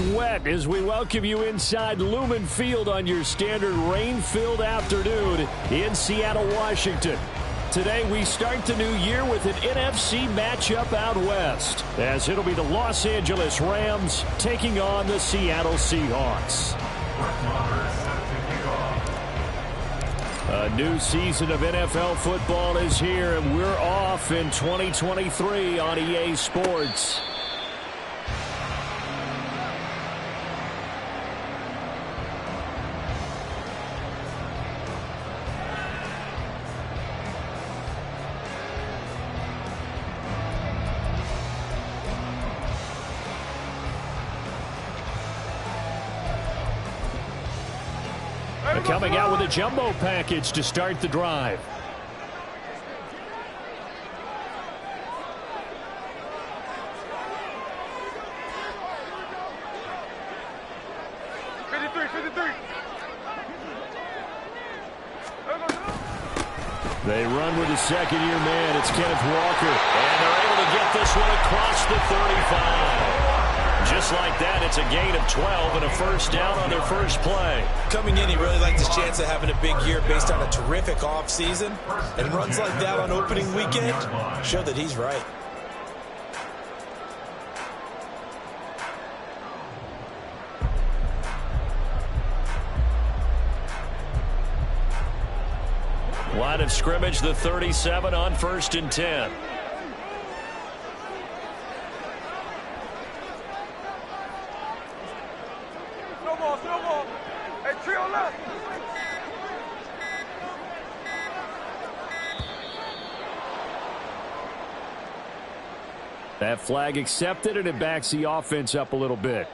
is wet as we welcome you inside Lumen Field on your standard rain-filled afternoon in Seattle, Washington. Today we start the new year with an NFC matchup out west, as it'll be the Los Angeles Rams taking on the Seattle Seahawks. A new season of NFL football is here, and we're off in 2023 on EA Sports. Coming out with a jumbo package to start the drive. They run with a second-year man. It's Kenneth Walker. And they're able to get this one across the 35. Just like that, it's a gain of 12 and a first down on their first play. Coming in, he really liked his chance of having a big year based on a terrific offseason. And runs like that on opening weekend show that he's right. Line of scrimmage, the 37 on 1st and 10. That flag accepted, and it backs the offense up a little bit.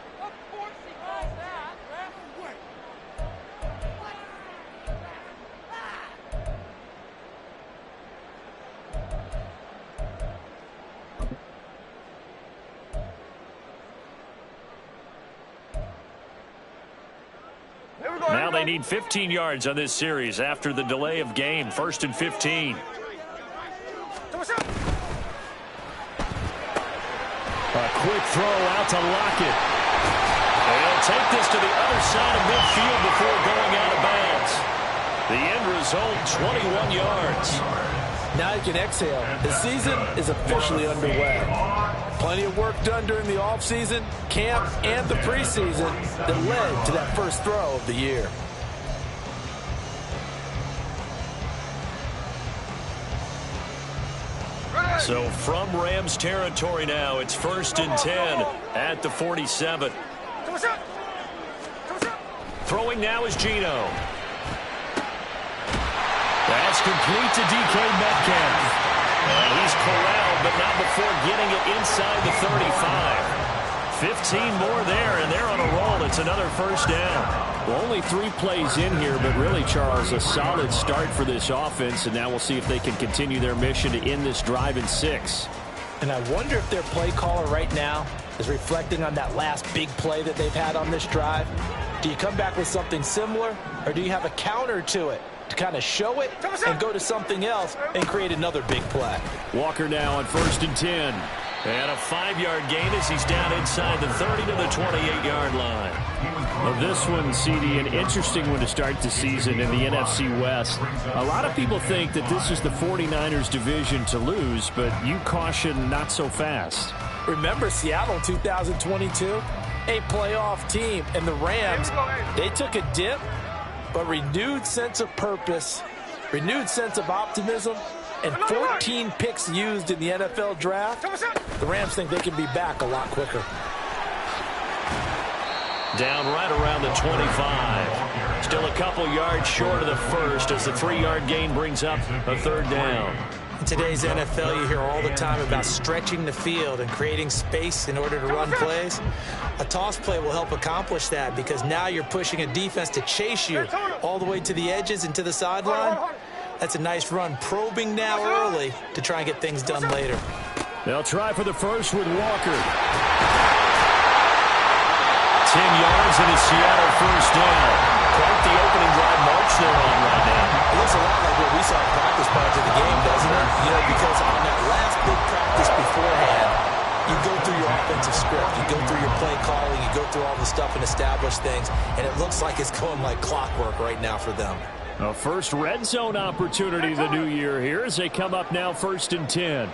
Now they need 15 yards on this series after the delay of game. 1st and 15. A quick throw out to Lockett. They'll take this to the other side of midfield before going out of bounds. The end result, 21 yards. Now you can exhale. The season is officially underway. Plenty of work done during the offseason, camp, and the preseason that led to that first throw of the year. So from Rams territory now, it's 1st and 10 at the 47. Throwing now is Geno. That's complete to DK Metcalf. And he's corralled, but not before getting it inside the 35. 15 more there, and they're on a roll. It's another first down. Well, only 3 plays in here, but really, Charles, a solid start for this offense, and now we'll see if they can continue their mission to end this drive in 6. And I wonder if their play caller right now is reflecting on that last big play that they've had on this drive. Do you come back with something similar, or do you have a counter to it to kind of show it and go to something else and create another big play? Walker now on 1st and 10. And a 5-yard gain as he's down inside the 30 to the 28-yard line. Well, this one, CD, an interesting one to start the season in the NFC West. A lot of people think that this is the 49ers division to lose, but you caution not so fast. Remember Seattle 2022? A playoff team, and the Rams, they took a dip, but renewed sense of purpose, renewed sense of optimism, and 14 picks used in the NFL draft. The Rams think they can be back a lot quicker. Down right around the 25. Still a couple yards short of the first as the 3-yard gain brings up a 3rd down. In today's NFL, you hear all the time about stretching the field and creating space in order to run plays. A toss play will help accomplish that because now you're pushing a defense to chase you all the way to the edges and to the sideline. That's a nice run, probing now early to try and get things done later. They'll try for the first with Walker. 10 yards and a Seattle first down. Quite the opening drive march they're on right now. It looks a lot like what we saw in practice prior to the game, doesn't it? You know, because on that last big practice beforehand, you go through your offensive script. You go through your play calling. You go through all the stuff and establish things. And it looks like it's going like clockwork right now for them. A first red zone opportunity the new year here as they come up now 1st and 10.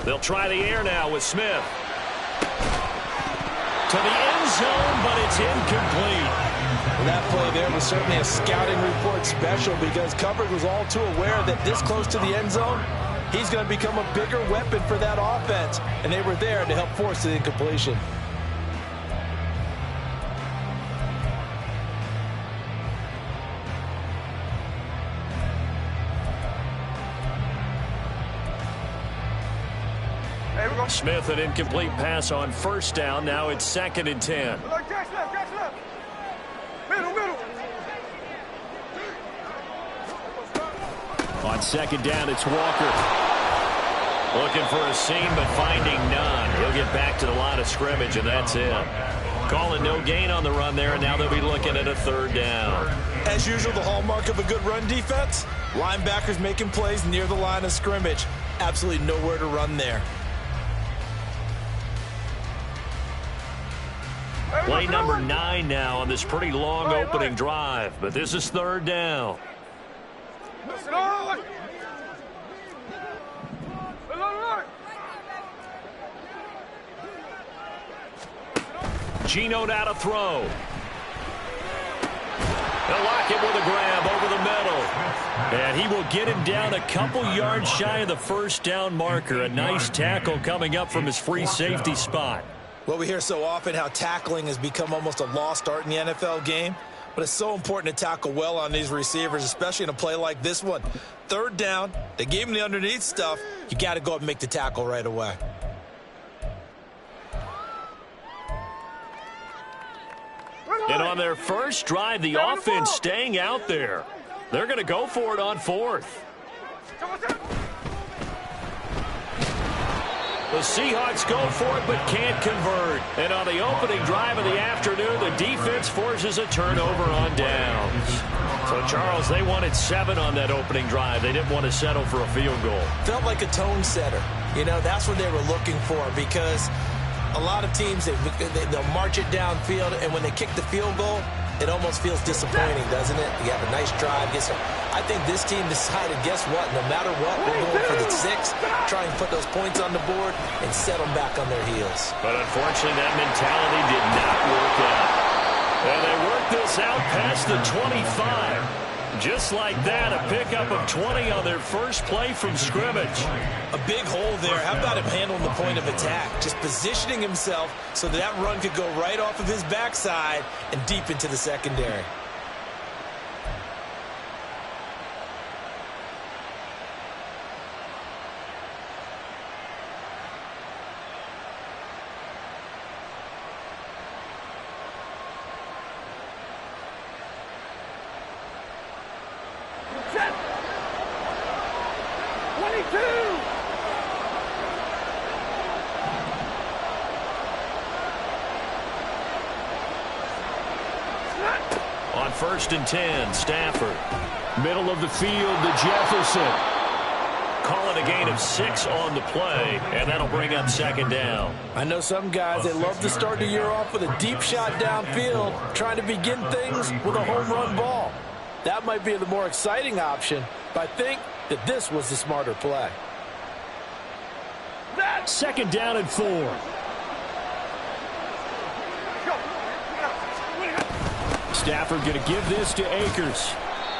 They'll try the air now with Smith. To the end zone, but it's incomplete. Well, that play there was certainly a scouting report special because coverage was all too aware that this close to the end zone, he's going to become a bigger weapon for that offense. And they were there to help force the incompletion. Smith, an incomplete pass on 1st down. Now it's 2nd and 10. On 2nd down, it's Walker. Looking for a seam, but finding none. He'll get back to the line of scrimmage, and that's it. Calling no gain on the run there, and now they'll be looking at a 3rd down. As usual, the hallmark of a good run defense, linebackers making plays near the line of scrimmage. Absolutely nowhere to run there. Play number 9 now on this pretty long opening drive, but this is 3rd down. Gino now to throw. They'll lock it with a grab over the middle. And he will get him down a couple yards shy of the 1st down marker. A nice tackle coming up from his free safety spot. Well, we hear so often how tackling has become almost a lost art in the NFL game. But it's so important to tackle well on these receivers, especially in a play like this one. 3rd down, they gave him the underneath stuff. You got to go up and make the tackle right away. And on their first drive, the offense staying out there. They're going to go for it on 4th. The Seahawks go for it but can't convert. And on the opening drive of the afternoon, the defense forces a turnover on downs. So, Charles, they wanted 7 on that opening drive. They didn't want to settle for a field goal. Felt like a tone setter. You know, that's what they were looking for because a lot of teams, they'll march it downfield, and when they kick the field goal, it almost feels disappointing, doesn't it? You have a nice drive. I think this team decided, guess what? No matter what, we're going for the 6, try and put those points on the board and set them back on their heels. But unfortunately, that mentality did not work out. And they worked this out past the 25. Just like that, a pickup of 20 on their first play from scrimmage. A big hole there. How about him handling the point of attack? Just positioning himself so that run could go right off of his backside and deep into the secondary. On 1st and 10, Stafford. Middle of the field to Jefferson. Calling a gain of 6 on the play, and that'll bring up 2nd down. I know some guys, they love to start the year off with a deep shot downfield, trying to begin things with a home run ball. That might be the more exciting option, but I think that this was the smarter play. 2nd down and 4. Stafford going to give this to Akers.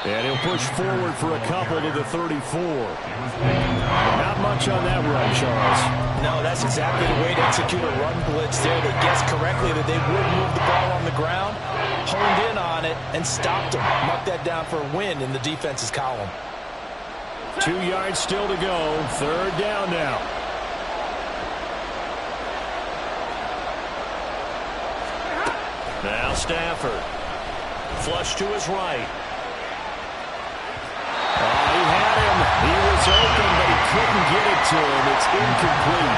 And he'll push forward for a couple to the 34. Not much on that run, Charles. No, that's exactly the way to execute a run blitz there. They guessed correctly that they would move the ball on the ground, honed in on it, and stopped them. Mark that down for a win in the defense's column. 2 yards still to go. 3rd down now. Now Stafford. Flush to his right. He had him. He was open, but he couldn't get it to him. It's incomplete.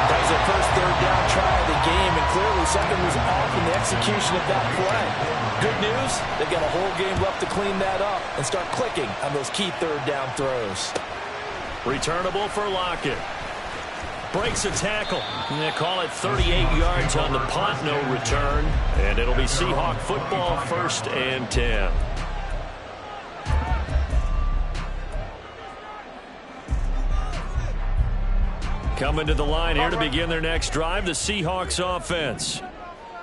That was their first 3rd down try of the game, and clearly something was off in the execution of that play. Good news, they've got a whole game left to clean that up and start clicking on those key 3rd down throws. Returnable for Lockett. breaks a tackle. They call it 38 yards on the punt, no return. And it'll be Seahawk football, 1st and 10. Coming to the line here to begin their next drive, the Seahawks offense.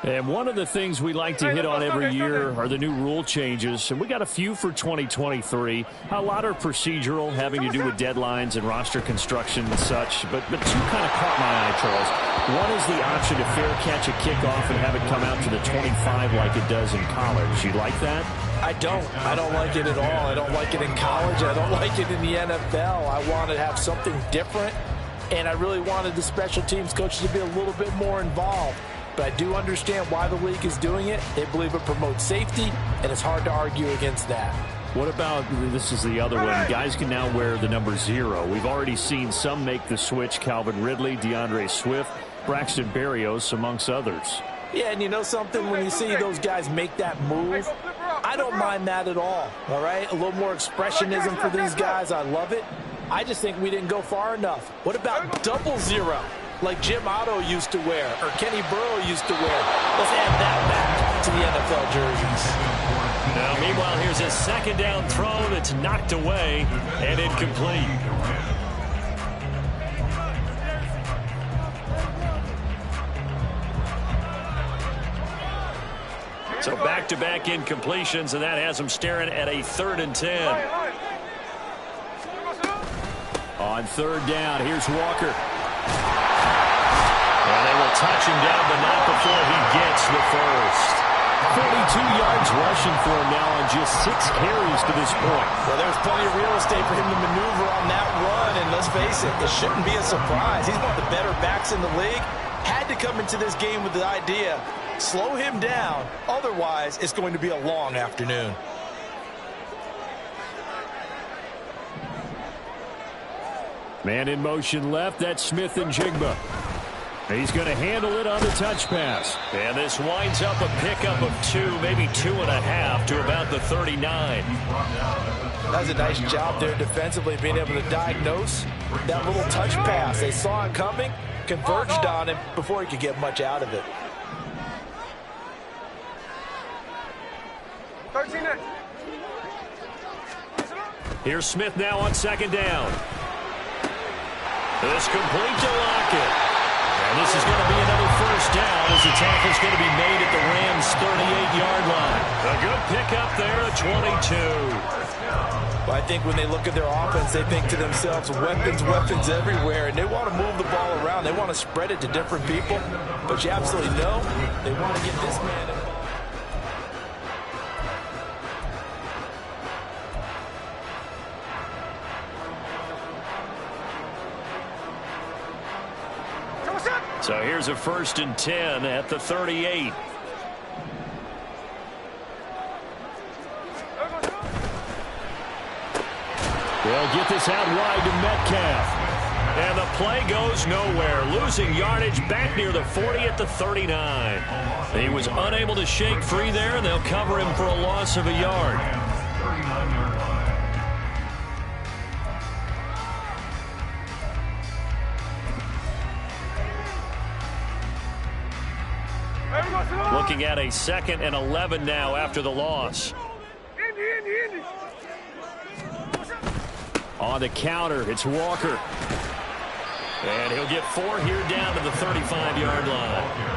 And one of the things we like to hit on every year are the new rule changes. And we got a few for 2023. A lot are procedural, having to do with deadlines and roster construction and such. But two kind of caught my eye, Charles. One is the option to fair catch a kickoff and have it come out to the 25 like it does in college. You like that? I don't like it at all. I don't like it in college. I don't like it in the NFL. I want to have something different. And I really wanted the special teams coaches to be a little bit more involved. But I do understand why the league is doing it. They believe it promotes safety, and it's hard to argue against that. What about, this is the other one, guys can now wear the number 0. We've already seen some make the switch, Calvin Ridley, DeAndre Swift, Braxton Berrios, amongst others. Yeah, and you know something, when you see those guys make that move, I don't mind that at all right? A little more expressionism for these guys, I love it. I just think we didn't go far enough. What about double 0? Like Jim Otto used to wear, or Kenny Burrow used to wear. Let's add that back to the NFL jerseys. Now, meanwhile, here's a 2nd down throw that's knocked away and incomplete. So back-to-back incompletions, and that has them staring at a 3rd and 10. On 3rd down, here's Walker. And they will touch him down, but not before he gets the first. 42 yards rushing for him now on just 6 carries to this point. Well, there's plenty of real estate for him to maneuver on that run, and let's face it, it shouldn't be a surprise. He's one of the better backs in the league. Had to come into this game with the idea, slow him down, otherwise it's going to be a long afternoon. Man in motion left, that's Smith and Jigba. He's going to handle it on the touch pass. And this winds up a pickup of 2, maybe 2.5 to about the 39. That was a nice job there defensively, being able to diagnose that little touch pass. They saw it coming, converged on him before he could get much out of it. 13. Here's Smith now on 2nd down. This complete to Lockett. And this is going to be another 1st down as the tackle's going to be made at the Rams' 38-yard line. A good pickup there at 22. Well, I think when they look at their offense, they think to themselves, weapons everywhere, and they want to move the ball around. They want to spread it to different people, but you absolutely know they want to get this man involved. So here's a 1st and 10 at the 38. They'll get this out wide to Metcalf. And the play goes nowhere. Losing yardage back near the 40 at the 39. He was unable to shake free there, and they'll cover him for a loss of a yard. Looking at a 2nd and 11 now after the loss. On the counter, it's Walker. And he'll get 4 here down to the 35-yard line.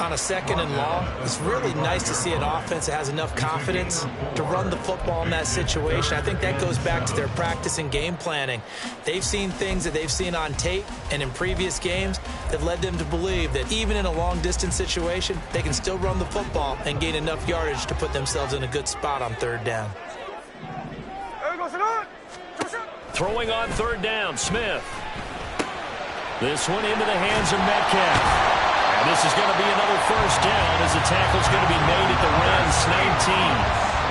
On a 2nd and long, it's really nice to see an offense that has enough confidence to run the football in that situation. I think that goes back to their practice and game planning. They've seen things that they've seen on tape and in previous games that led them to believe that even in a long-distance situation, they can still run the football and gain enough yardage to put themselves in a good spot on 3rd down. Throwing on 3rd down, Smith. This one into the hands of Metcalf. And this is going to be another 1st down as the tackle's going to be made at the Rams' 19.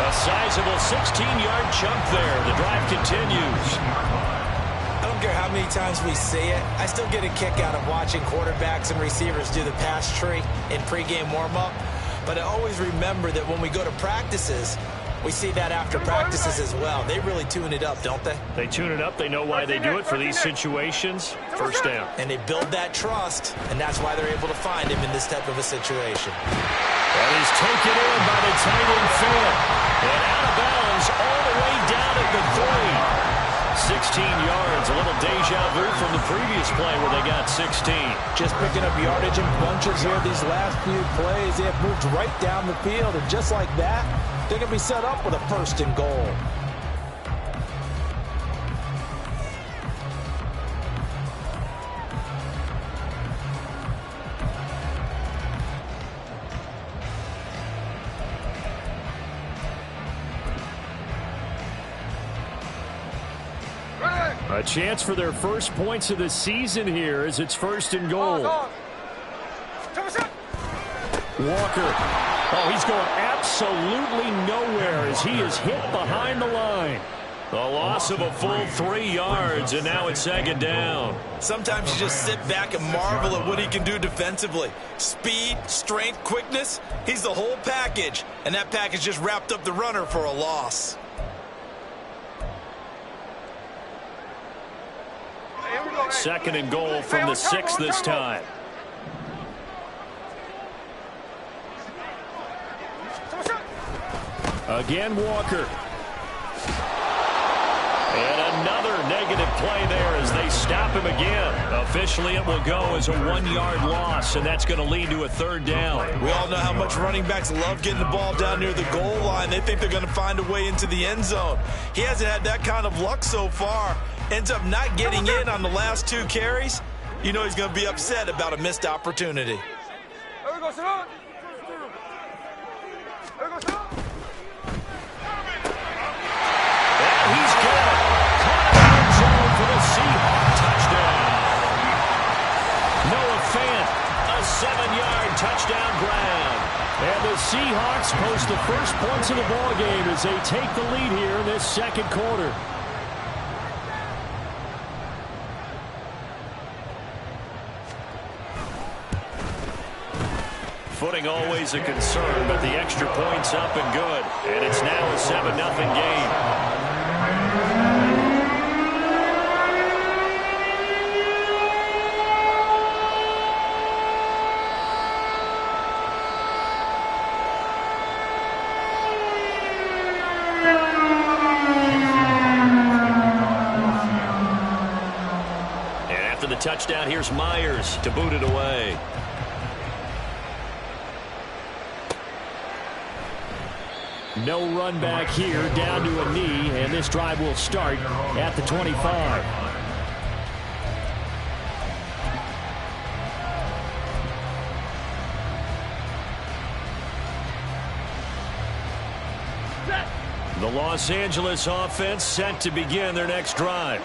A sizable 16-yard chunk there. The drive continues. I don't care how many times we say it, I still get a kick out of watching quarterbacks and receivers do the pass tree in pregame warm-up. But I always remember that when we go to practices, We see that after practices as well. They really tune it up, don't they? They tune it up. They know why they do it for these situations. First down. And they build that trust, and that's why they're able to find him in this type of a situation. That is taken in by the tight end Finn. And out of bounds all the way down at the 3. 16 yards, a little deja vu from the previous play where they got 16. Just picking up yardage in bunches here these last few plays. They have moved right down the field, and just like that, they're going to be set up with a 1st and goal. A chance for their first points of the season here as it's 1st and goal. Walker. Oh, he's going absolutely nowhere as he is hit behind the line. The loss of a full 3 yards, and now it's 2nd down. Sometimes you just sit back and marvel at what he can do defensively. Speed, strength, quickness, he's the whole package. And that package just wrapped up the runner for a loss. Second and goal from the 6 this time. Again, Walker. And another negative play there as they stop him again. Officially, it will go as a 1-yard loss, and that's going to lead to a 3rd down. We all know how much running backs love getting the ball down near the goal line. They think they're going to find a way into the end zone. He hasn't had that kind of luck so far. Ends up not getting in on the last 2 carries. You know he's going to be upset about a missed opportunity. He's good. Caught in the end zone for the Seahawks touchdown. Noah Fant, a 7-yard touchdown grab. And the Seahawks post the first points of the ball game as they take the lead here in this 2nd quarter. Footing always a concern, but the extra point's up and good. And it's now a 7-0 game. And after the touchdown, here's Myers to boot it away. No run back here, down to a knee, and this drive will start at the 25. The Los Angeles offense set to begin their next drive.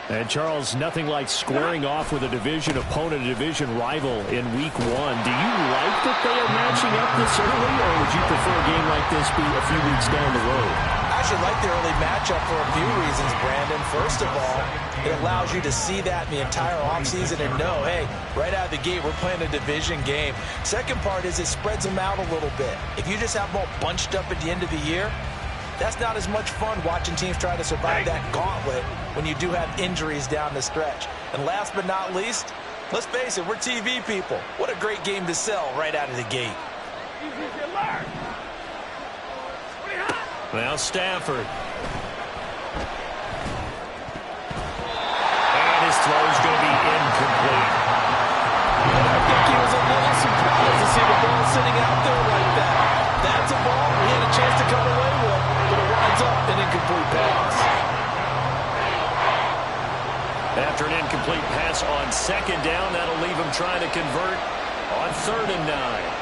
And, Charles, nothing like squaring off with a division opponent, a division rival in week 1. Do you like that they are matching up this early, or would you prefer a game like this be a few weeks down the road? I actually like the early matchup for a few reasons, Brandon. First of all, it allows you to see that in the entire offseason and know, hey, right out of the gate, we're playing a division game. Second part is it spreads them out a little bit. If you just have them all bunched up at the end of the year, that's not as much fun watching teams try to survive that gauntlet when you do have injuries down the stretch. And last but not least, let's face it, we're TV people. What a great game to sell right out of the gate. Now Stafford. And his throw is going to be incomplete. I think he was a little surprised to see the ball sitting out there like that. That's a ball he had a chance to come away with, but it winds up an incomplete pass. After an incomplete pass on 2nd down, that'll leave him trying to convert on 3rd and 9.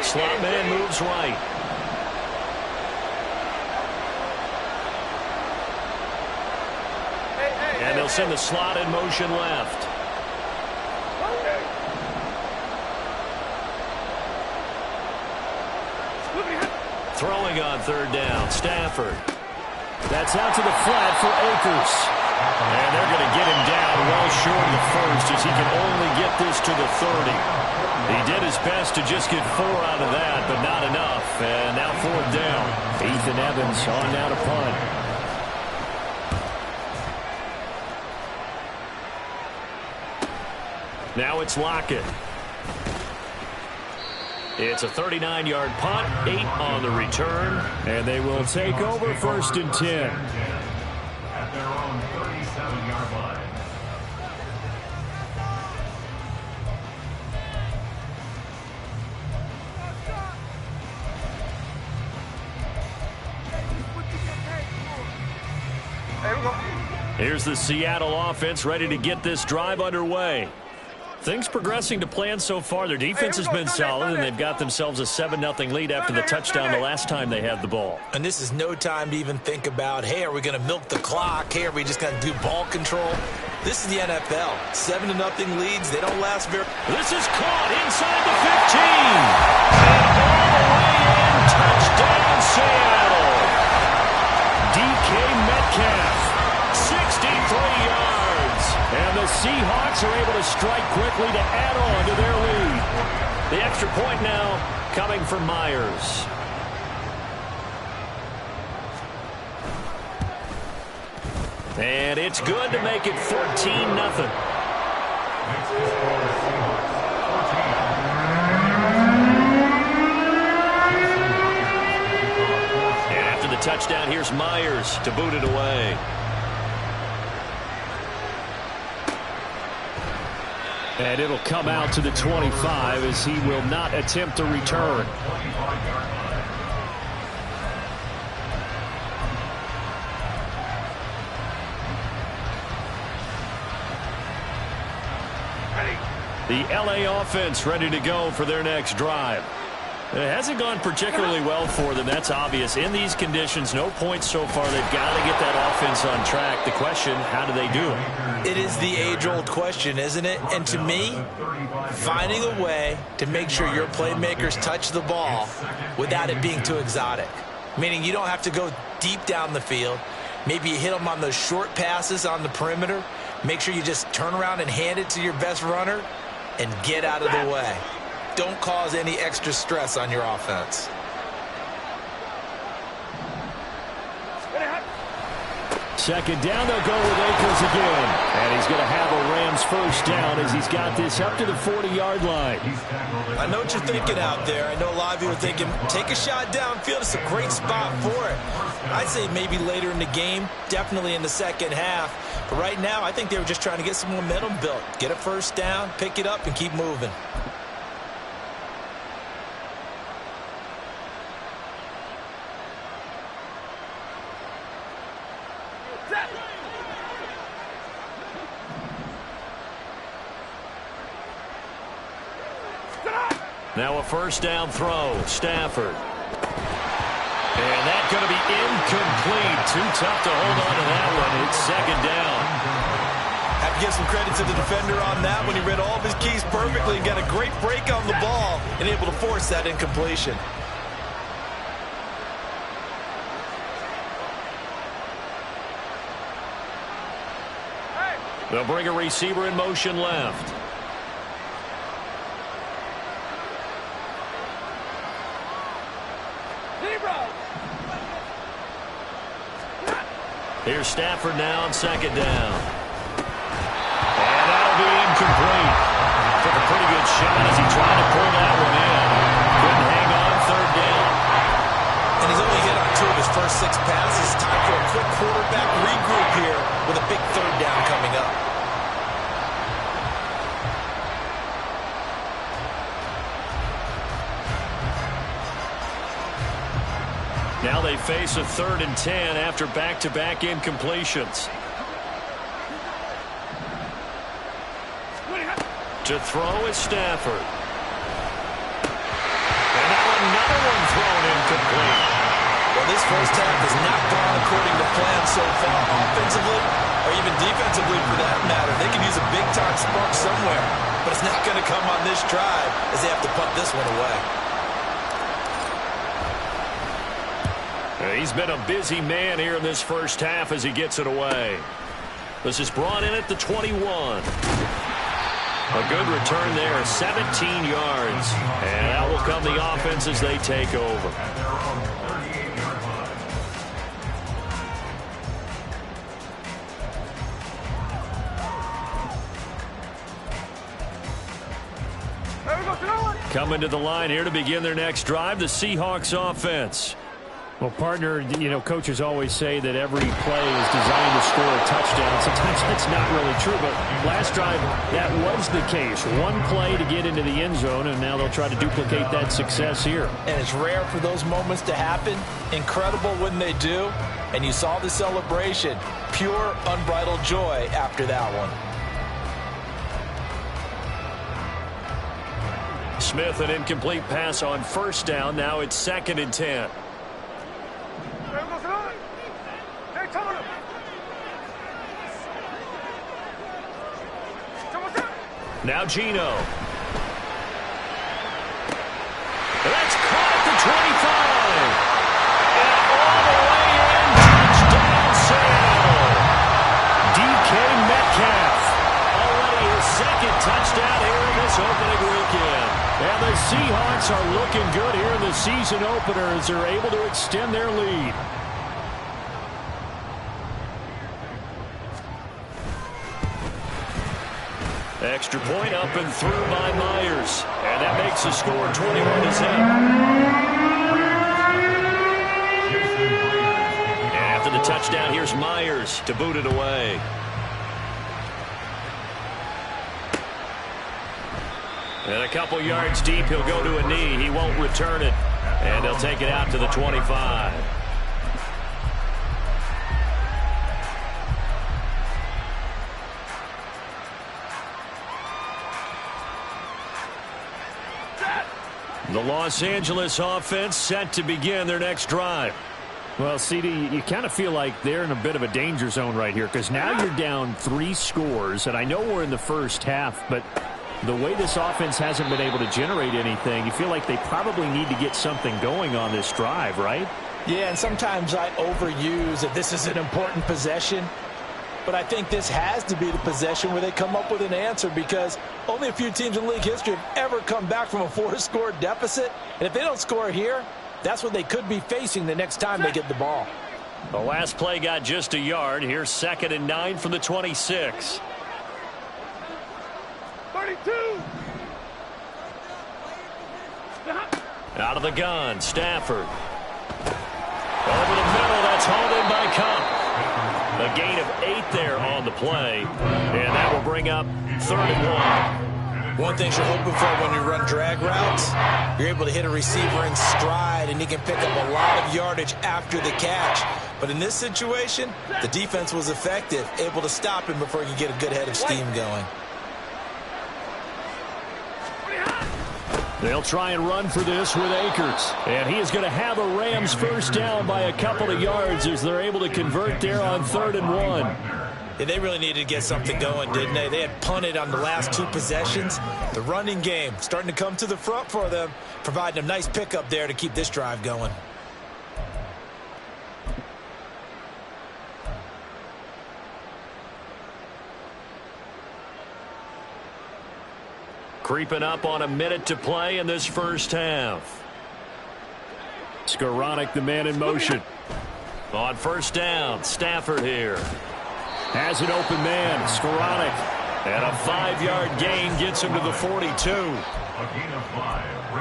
Slot man moves right. And they'll send the slot in motion left. Throwing on 3rd down, Stafford. That's out to the flat for Akers. And they're going to get him down well short of the first as he can only get this to the 30. He did his best to just get 4 out of that, but not enough. And now 4th down. Ethan Evans on now to punt. Now it's Lockett. It's a 39-yard punt, 8 on the return, and they will take over 1st and 10. At their own 37-yard line. Here's the Seattle offense ready to get this drive underway. Things progressing to plan so far. Their defense has been solid, and they've got themselves a 7-0 lead after the touchdown the last time they had the ball. And this is no time to even think about, hey, are we going to milk the clock? Hey, are we just going to do ball control? This is the NFL. 7-0 leads. They don't last very... This is caught inside the 15. And all the way in. Touchdown, Seattle. DK Metcalf, 63 yards. And the Seahawks are able to strike quickly to add on to their lead. The extra point now coming from Myers. And it's good to make it 14-0. And after the touchdown, here's Myers to boot it away. And it'll come out to the 25 as he will not attempt a return. The LA offense ready to go for their next drive. It hasn't gone particularly well for them. That's obvious. In these conditions, no points so far. They've got to get that offense on track. The question, how do they do it? It is the age-old question, isn't it? And to me, finding a way to make sure your playmakers touch the ball without it being too exotic. Meaning you don't have to go deep down the field. Maybe you hit them on those short passes on the perimeter. Make sure you just turn around and hand it to your best runner and get out of the way. Don't cause any extra stress on your offense. Second down, they'll go with Akers again. And he's going to have a Rams first down as he's got this up to the 40-yard line. I know what you're thinking out there. I know a lot of you are thinking, take a shot downfield. It's a great spot for it. I'd say maybe later in the game, definitely in the second half. But right now, I think they were just trying to get some momentum built. Get a first down, pick it up, and keep moving. Now a first down throw, Stafford. And that's going to be incomplete. Too tough to hold on to that one. It's second down. Have to give some credit to the defender on that one. He read all of his keys perfectly and got a great break on the ball and able to force that incompletion. They'll bring a receiver in motion left. Here's Stafford now on second down. And that'll be incomplete. Took a pretty good shot as he tried to pull that one in. Couldn't hang on, third down. And he's only hit on 2 of his first 6 passes. Time for a quick quarterback regroup here with a big third down coming up. Now they face a 3rd and 10 after back-to-back incompletions. To throw is Stafford. And now another one thrown incomplete. Well, this first half has not gone according to plan so far, offensively or even defensively for that matter. They can use a big-time spark somewhere, but it's not going to come on this drive as they have to punt this one away. He's been a busy man here in this first half as he gets it away. This is brought in at the 21. A good return there, 17 yards. And out will come the offense as they take over. Coming to the line here to begin their next drive, the Seahawks offense. Well, partner, you know, coaches always say that every play is designed to score a touchdown. Sometimes that's not really true, but last drive, that was the case. One play to get into the end zone, and now they'll try to duplicate that success here. And it's rare for those moments to happen. Incredible when they do. And you saw the celebration. Pure, unbridled joy after that one. Smith, an incomplete pass on first down. Now it's 2nd and 10. Now Gino. That's caught at the 25. And all the way in. Touchdown Seattle. DK Metcalf. Already his 2nd touchdown here in this opening weekend. And the Seahawks are looking good here in the season opener as they're able to extend their lead. Extra point up and through by Myers. And that makes the score 21-7. And after the touchdown, here's Myers to boot it away. And a couple yards deep, he'll go to a knee. He won't return it. And they'll take it out to the 25. The Los Angeles offense set to begin their next drive. Well, CD, you kind of feel like they're in a bit of a danger zone right here because now you're down 3 scores, and I know we're in the first half, but the way this offense hasn't been able to generate anything, you feel like they probably need to get something going on this drive, right? Yeah, and sometimes I overuse that this is an important possession. But I think this has to be the possession where they come up with an answer because only a few teams in league history have ever come back from a 4-score deficit. And if they don't score here, that's what they could be facing the next time they get the ball. The last play got just a yard. Here's 2nd and 9 from the 26. 32. Out of the gun, Stafford. Over the middle, that's hauled in by Cup. A gain of 8 there on the play, and that will bring up 3rd and 1. One thing you're hoping for when you run drag routes, you're able to hit a receiver in stride, and he can pick up a lot of yardage after the catch. But in this situation, the defense was effective, able to stop him before he could get a good head of steam going. They'll try and run for this with Akers. And he is going to have a Rams first down by a couple of yards as they're able to convert there on 3rd and 1. Yeah, they really needed to get something going, didn't they? They had punted on the last 2 possessions. The running game starting to come to the front for them, providing a nice pickup there to keep this drive going. Creeping up on a minute to play in this first half. Skoranek, the man in motion. On first down, Stafford here. Has an open man, Skoranek. And a 5-yard gain gets him to the 42.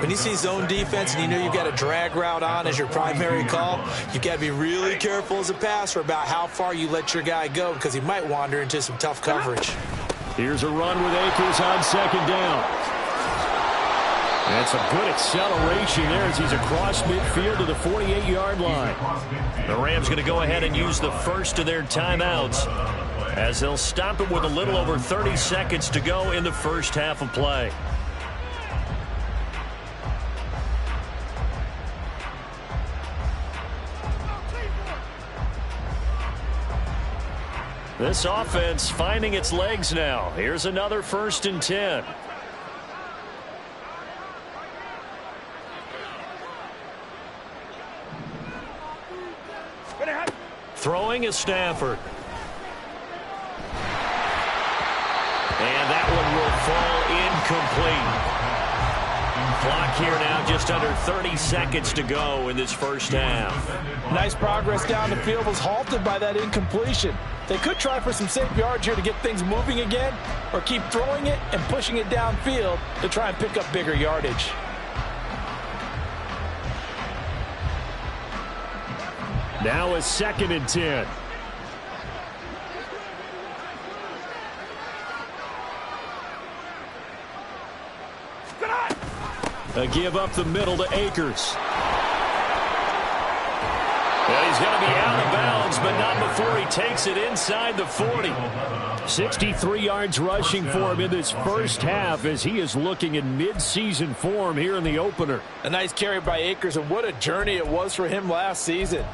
When you see zone defense and you know you've got a drag route on as your primary call, you've got to be really careful as a passer about how far you let your guy go because he might wander into some tough coverage. Here's a run with Akers on 2nd down. That's a good acceleration there as he's across midfield to the 48-yard line. The Rams going to go ahead and use the first of their timeouts as they'll stop it with a little over 30 seconds to go in the first half of play. This offense finding its legs now. Here's another 1st and 10. Throwing is Stafford. incomplete. Clock here now, just under 30 seconds to go in this first half. Nice progress down the field was halted by that incompletion. They could try for some safe yards here to get things moving again, or keep throwing it and pushing it downfield to try and pick up bigger yardage. Now a 2nd and 10. A give up the middle to Akers. Well, he's going to be out of bounds, but not before he takes it inside the 40. 63 yards rushing for him in this first half as he is looking in mid-season form here in the opener. A nice carry by Akers, and what a journey it was for him last season.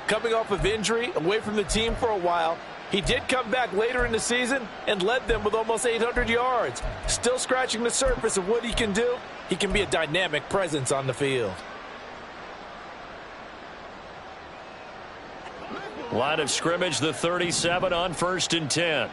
Coming off of injury, away from the team for a while, he did come back later in the season and led them with almost 800 yards. Still scratching the surface of what he can do. He can be a dynamic presence on the field. Line of scrimmage, the 37 on 1st and 10.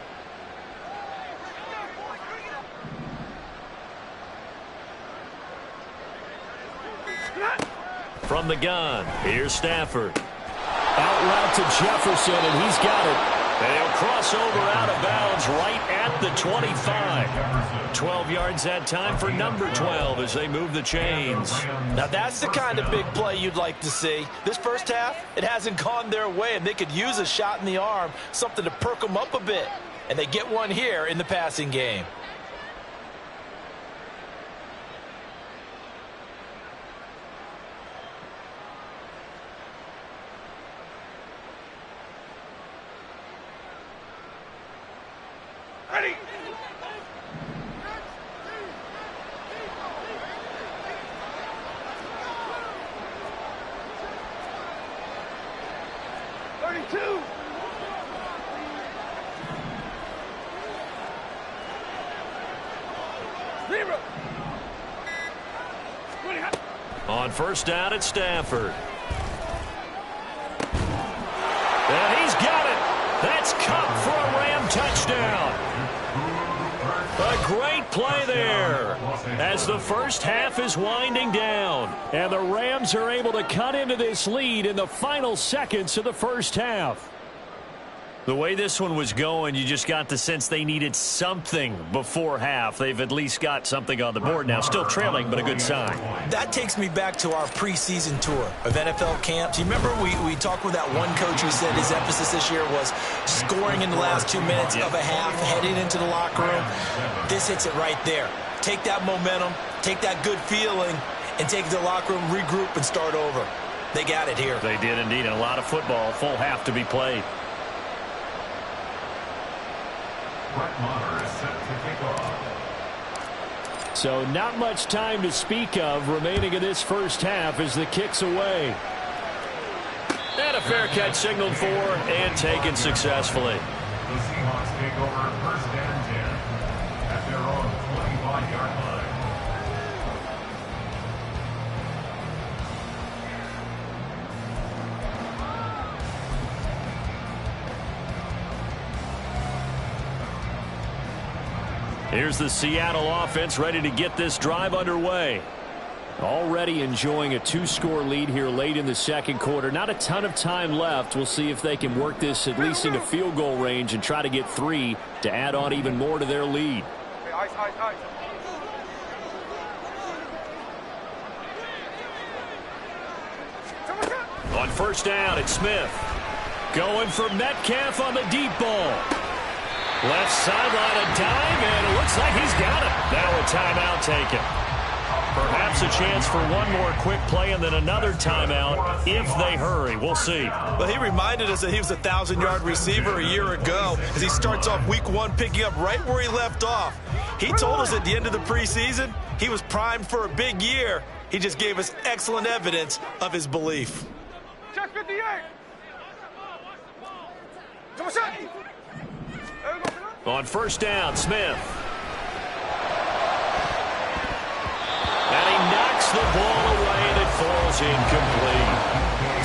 From the gun, here's Stafford. Out route to Jefferson, and he's got it. And he'll cross over out of bounds right at the 25. 12 yards that time for number 12 as they move the chains. Now that's the kind of big play you'd like to see. This first half, it hasn't gone their way, and they could use a shot in the arm, something to perk them up a bit. And they get one here in the passing game. Ready. On 1st down at Stafford. And he's got it. That's Cup for a Ram touchdown. A great play there as the first half is winding down. And the Rams are able to cut into this lead in the final seconds of the first half. The way this one was going, you just got the sense they needed something before half. They've at least got something on the board now. Still trailing, but a good sign. That takes me back to our preseason tour of NFL camps. You remember we talked with that one coach who said his emphasis this year was scoring in the last 2 minutes of a half, heading into the locker room. This hits it right there. Take that momentum, take that good feeling, and take it to the locker room, regroup, and start over. They got it here. They did indeed, and a lot of football, full half to be played. So not much time to speak of remaining in this first half as the kick's away. And a fair catch signaled for and taken successfully. The Seahawks take over 1st and 10 at their own 25-yard line. Here's the Seattle offense ready to get this drive underway. Already enjoying a 2-score lead here late in the second quarter. Not a ton of time left. We'll see if they can work this at least into field goal range and try to get 3 to add on even more to their lead. Ice, ice, ice. On 1st down, it's Smith. Going for Metcalf on the deep ball. Left sideline, a dime, and it looks like he's got it. Now a timeout taken. Perhaps a chance for one more quick play and then another timeout if they hurry. We'll see. Well, he reminded us that he was a 1,000-yard receiver a year ago as he starts off week 1 picking up right where he left off. He told us at the end of the preseason he was primed for a big year. He just gave us excellent evidence of his belief. Check 58. On 1st down, Smith. And he knocks the ball away, and it falls incomplete.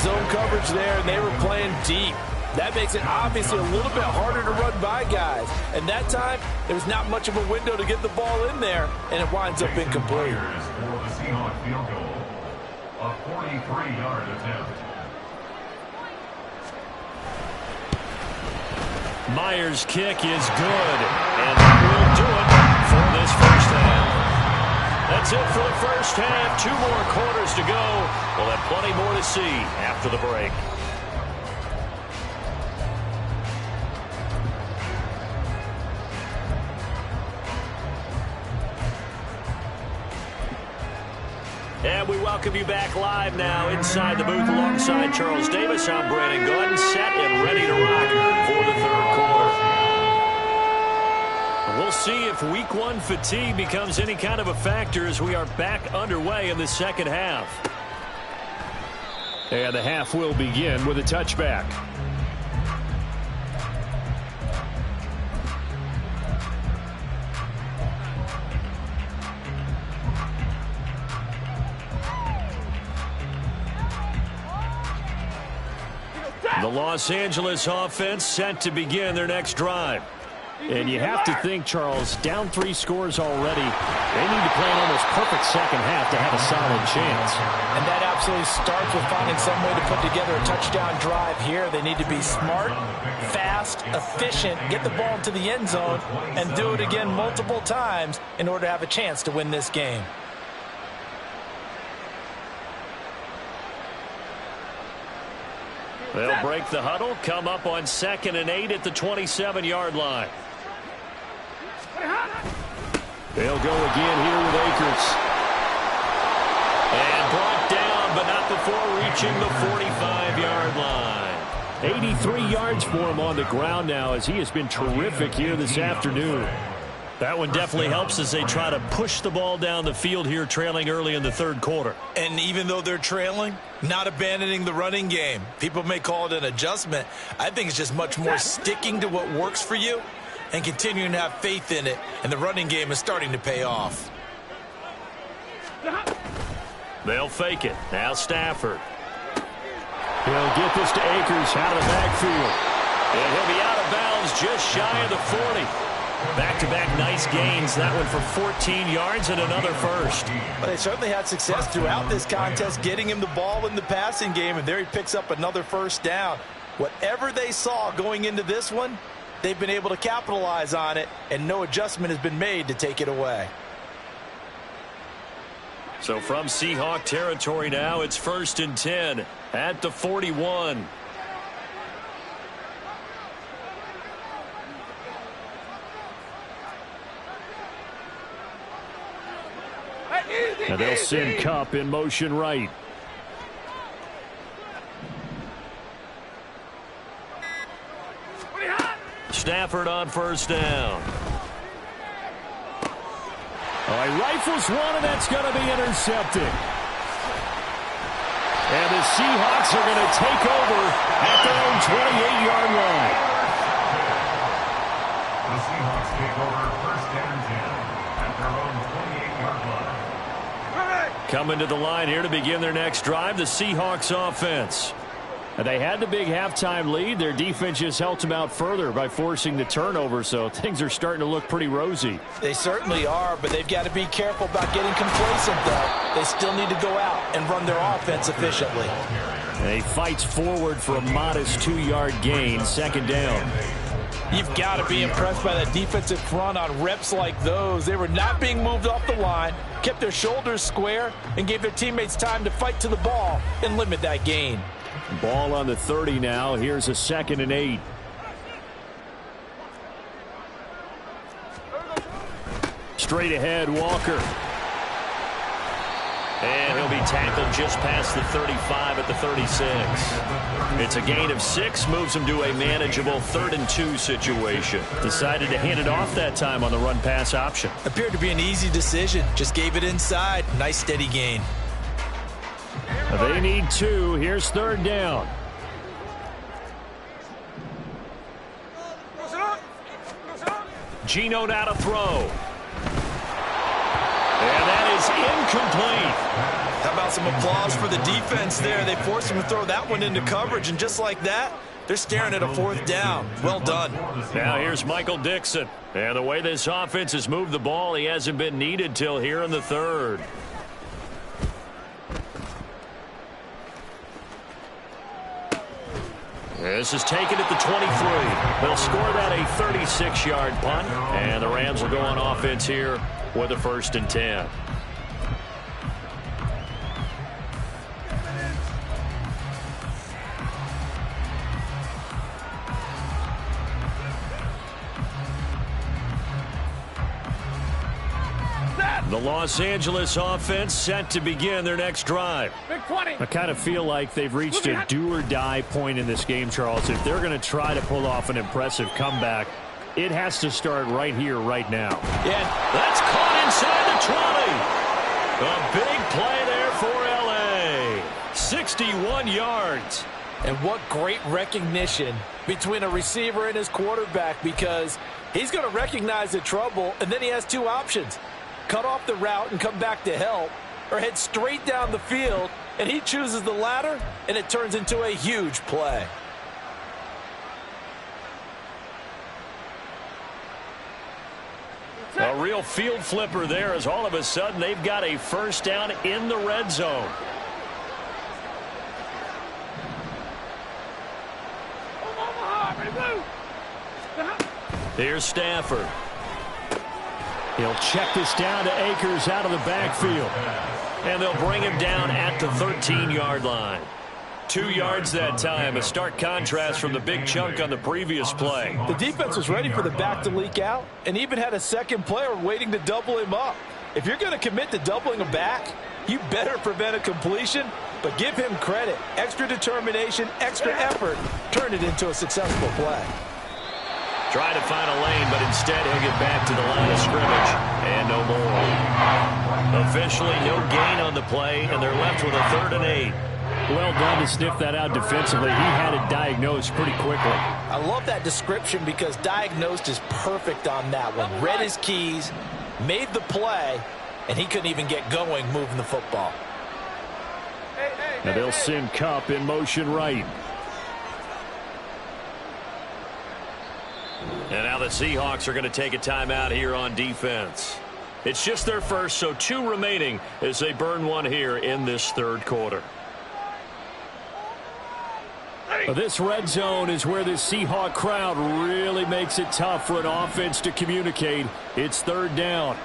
Zone coverage there, and they were playing deep. That makes it obviously a little bit harder to run by guys. And that time, There was not much of a window to get the ball in there, and it winds up incomplete. For the Seahawks field goal, a 43-yard attempt. Myers' kick is good, and that will do it for this first half. That's it for the first half. 2 more quarters to go. We'll have plenty more to see after the break. And we welcome you back live now inside the booth alongside Charles Davis. I'm Brandon Gordon, set and ready to rock for the third quarter. We'll see if week 1 fatigue becomes any kind of a factor as we are back underway in the second half. And the half will begin with a touchback. The Los Angeles offense set to begin their next drive. And you have to think, Charles, down 3 scores already. They need to play an almost perfect second half to have a solid chance. And that absolutely starts with finding some way to put together a touchdown drive here. They need to be smart, fast, efficient, get the ball into the end zone, and do it again multiple times in order to have a chance to win this game. They'll break the huddle, come up on 2nd and 8 at the 27-yard line. They'll go again here with Akers. And brought down, but not before reaching the 45-yard line. 83 yards for him on the ground now as he has been terrific here this afternoon. That one definitely helps as they try to push the ball down the field here, trailing early in the third quarter. And even though they're trailing, not abandoning the running game. People may call it an adjustment. I think it's just much more sticking to what works for you and continuing to have faith in it. And the running game is starting to pay off. They'll fake it. Now Stafford. He'll get this to Akers out of the backfield. And he'll be out of bounds just shy of the 40. Back-to-back nice gains. That one for 14 yards and another first. But they certainly had success throughout this contest, getting him the ball in the passing game, and there he picks up another first down. Whatever they saw going into this one, they've been able to capitalize on it, and no adjustment has been made to take it away. So from Seahawk territory now, it's 1st and 10 at the 41. And they'll send Kupp in motion right. Stafford on first down. He rifles one, and that's going to be intercepted. And the Seahawks are going to take over at their own 28-yard line. The Seahawks take over 1st and 10 at their own 28-yard line. Coming to the line here to begin their next drive, the Seahawks offense. They had the big halftime lead. Their defense just helped them out further by forcing the turnover, so things are starting to look pretty rosy. They certainly are, but they've got to be careful about getting complacent, though. They still need to go out and run their offense efficiently. He fights forward for a modest 2-yard gain, 2nd down. You've got to be impressed by that defensive front on reps like those. They were not being moved off the line, kept their shoulders square, and gave their teammates time to fight to the ball and limit that gain. Ball on the 30 now. Here's a 2nd and 8. Straight ahead, Walker. And he'll be tackled just past the 35 at the 36. It's a gain of 6, moves him to a manageable 3rd and 2 situation. Decided to hand it off that time on the run-pass option. Appeared to be an easy decision. Just gave it inside. Nice steady gain. They need 2. Here's 3rd down. Geno now to throw. And that is incomplete. How about some applause for the defense there? They forced him to throw that one into coverage, and just like that, They're staring at a 4th down. Well done. Now here's Michael Dixon. And the way this offense has moved the ball, he hasn't been needed till here in the 3rd. This is taken at the 23. They'll score that a 36-yard punt. And the Rams will go on offense here with a 1st and 10. The Los Angeles offense set to begin their next drive. I kind of feel like they've reached a do-or-die point in this game, Charles. If they're going to try to pull off an impressive comeback, it has to start right here, right now. Yeah, that's caught inside the 20. A big play there for L.A. 61 yards. And what great recognition between a receiver and his quarterback, because he's going to recognize the trouble, and then he has 2 options. Cut off the route and come back to help, or head straight down the field, and he chooses the latter, and it turns into a huge play. A real field flipper there, as all of a sudden they've got a 1st down in the red zone. Here's Stafford. He'll check this down to Akers out of the backfield. And they'll bring him down at the 13-yard line. 2 yards that time, a stark contrast from the big chunk on the previous play. The defense was ready for the back to leak out and even had a 2nd player waiting to double him up. If you're going to commit to doubling a back, you better prevent a completion, but give him credit. Extra determination, extra effort, turn it into a successful play. Trying to find a lane, but instead he'll get back to the line of scrimmage. And no more. Officially no gain on the play, and they're left with a 3rd and 8. Well done to sniff that out defensively. He had it diagnosed pretty quickly. I love that description because diagnosed is perfect on that one. Read his keys, made the play, and he couldn't even get going moving the football. Now they'll send Kupp in motion right. And now the Seahawks are going to take a timeout here on defense. It's just their first, so 2 remaining as they burn one here in this 3rd quarter. This red zone is where this Seahawk crowd really makes it tough for an offense to communicate. It's 3rd down.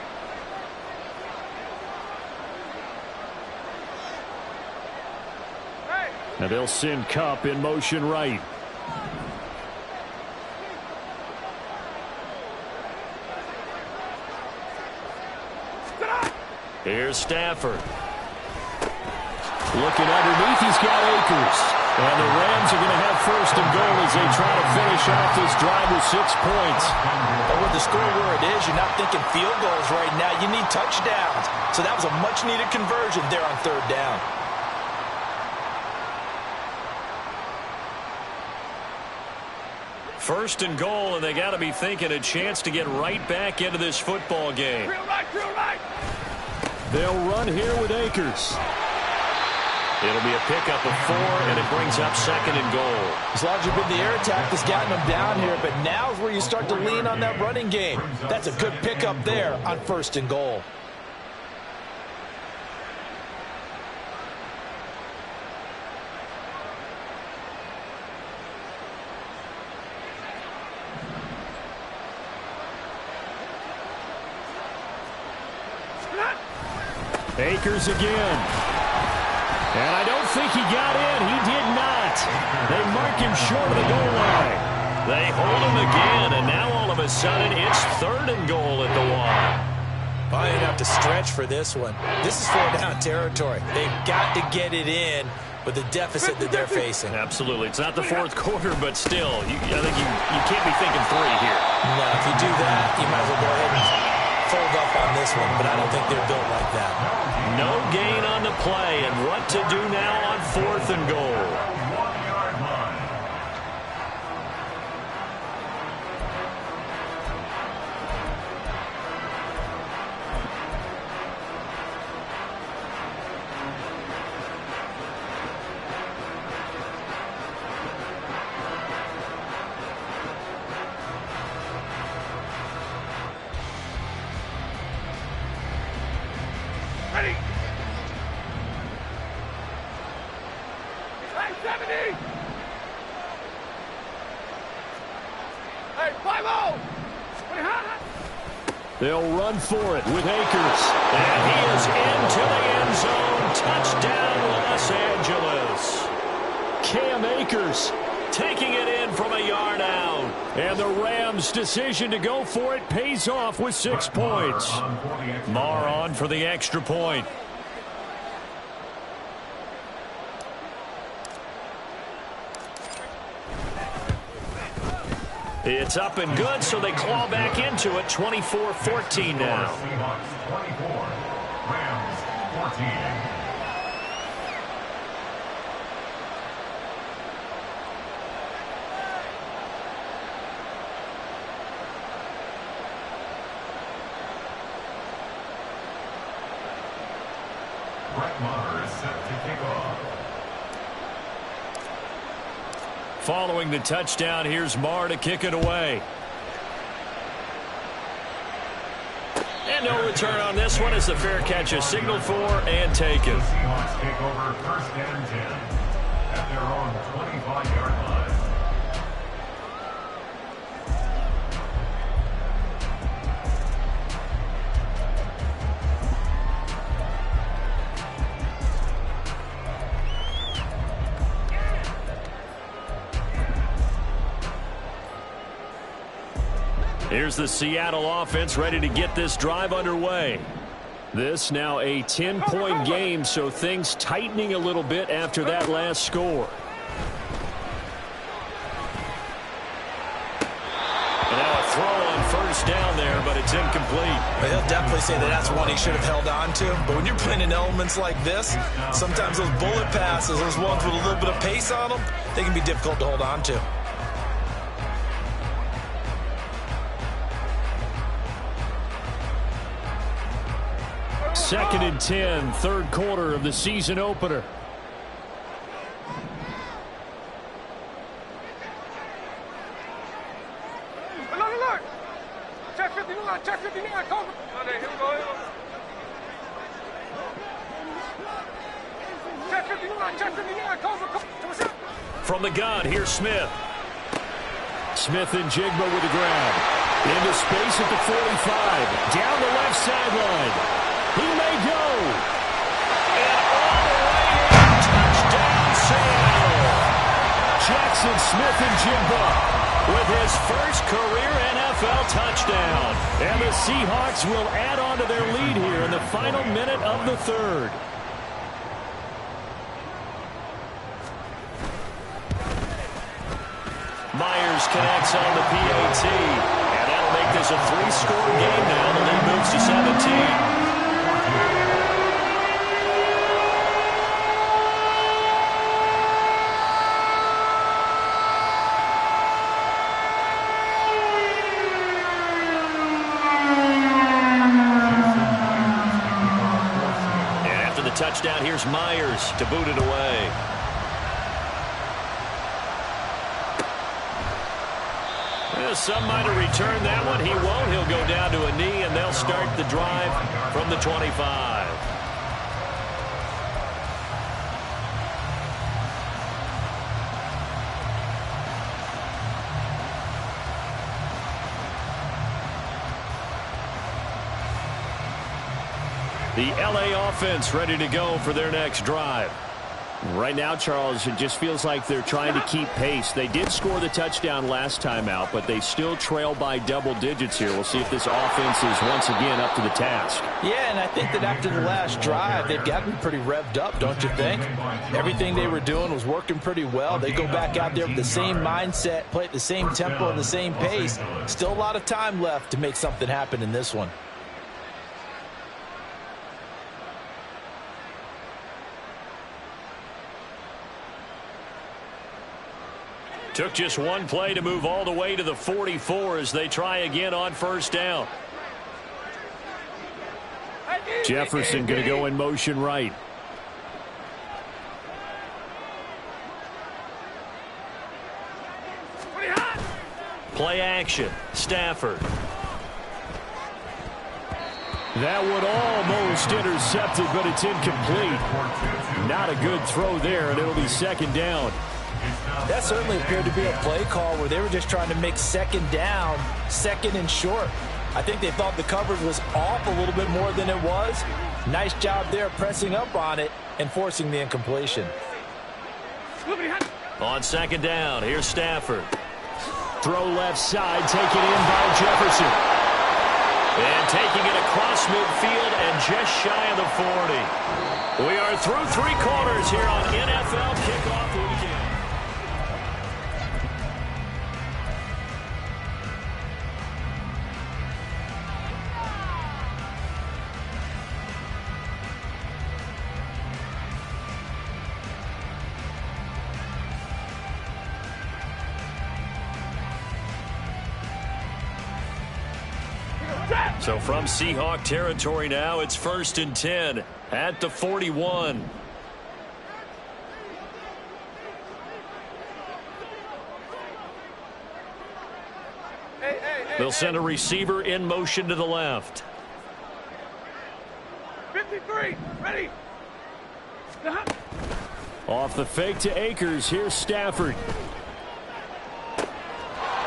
Now they'll send Kupp in motion right. Here's Stafford. Looking underneath, he's got Akers. And the Rams are going to have 1st and goal as they try to finish off this drive with 6 points. But with the score where it is, you're not thinking field goals right now. You need touchdowns. So that was a much-needed conversion there on 3rd down. First and goal, and they got to be thinking a chance to get right back into this football game. They'll run here with Akers. It'll be a pickup of 4, and it brings up 2nd and goal. As long as you've been the air attack that's gotten them down here, but now is where you start to lean on that running game. That's a good pickup there on 1st and goal. Akers again. And I don't think he got in. He did not. They mark him short of the goal line. They hold him again, and now all of a sudden it's 3rd and goal at the 1. Well, you'd have to stretch for this one. This is 4th down territory. They've got to get it in with the deficit that they're facing. Absolutely. It's not the 4th quarter, but still, I think you can't be thinking 3 here. No, if you do that, you might as well go ahead and fold up on this one, but I don't think they're built like that. No gain on the play, and what to do now on 4th and goal. They'll run for it with Akers. And he is into the end zone. Touchdown, Los Angeles. Cam Akers Taking it in from a yard out. And the Rams' decision to go for it pays off with 6 points. Marr on for the extra point. It's up and good, so they claw back into it. 24-14 now. Seahawks 24, Rams 14. Is set to kick off. Following the touchdown, here's Marr to kick it away. And no return on this one as the fair catch is signaled for and taken. The Seahawks take over 1st and 10 at their own 25-yard line. Here's the Seattle offense ready to get this drive underway. This now a 10-point game, so things tightening a little bit after that last score. And now a throw on 1st down there, but it's incomplete. But he'll definitely say that that's one he should have held on to. But when you're playing in elements like this, sometimes those bullet passes, those ones with a little bit of pace on them, they can be difficult to hold on to. Second and 10, 3rd quarter of the season opener. Look. Check 59, check 59, come. Here we go. Check 59, come. From the gun, here's Smith. Smith and Jigba with the grab. Into space at the 45. Down the left sideline. He may go. And all the way in. Touchdown, Seattle. Jackson Smith-Njigba with his first career NFL touchdown. And the Seahawks will add on to their lead here in the final minute of the 3rd. Myers connects on the PAT. And that'll make this a 3-score game now. The lead moves to 17. Touchdown, here's Myers to boot it away. Well, some might have returned that one. He won't. He'll go down to a knee, and they'll start the drive from the 25. The LA offense ready to go for their next drive. Right now, Charles, it just feels like they're trying to keep pace. They did score the touchdown last time out, but they still trail by double digits here. We'll see if this offense is once again up to the task. Yeah, and I think that after the last drive, they've got to be pretty revved up, don't you think? Everything they were doing was working pretty well. They go back out there with the same mindset, play at the same tempo and the same pace. Still a lot of time left to make something happen in this one. Took just one play to move all the way to the 44 as they try again on 1st down. Jefferson going to go in motion right. Play action. Stafford. That one almost intercepted, but it's incomplete. Not a good throw there, and it'll be second down. That certainly appeared to be a play call where they were just trying to make second down, second and short. I think they thought the coverage was off a little bit more than it was. Nice job there pressing up on it and forcing the incompletion. On second down, here's Stafford. Throw left side, taken in by Jefferson. And taking it across midfield and just shy of the 40. We are through three quarters here on NFL Kickoff Weekend. So from Seahawk territory now, it's 1st and 10 at the 41. They'll send a receiver in motion to the left. 53, ready. Off the fake to Akers, here's Stafford.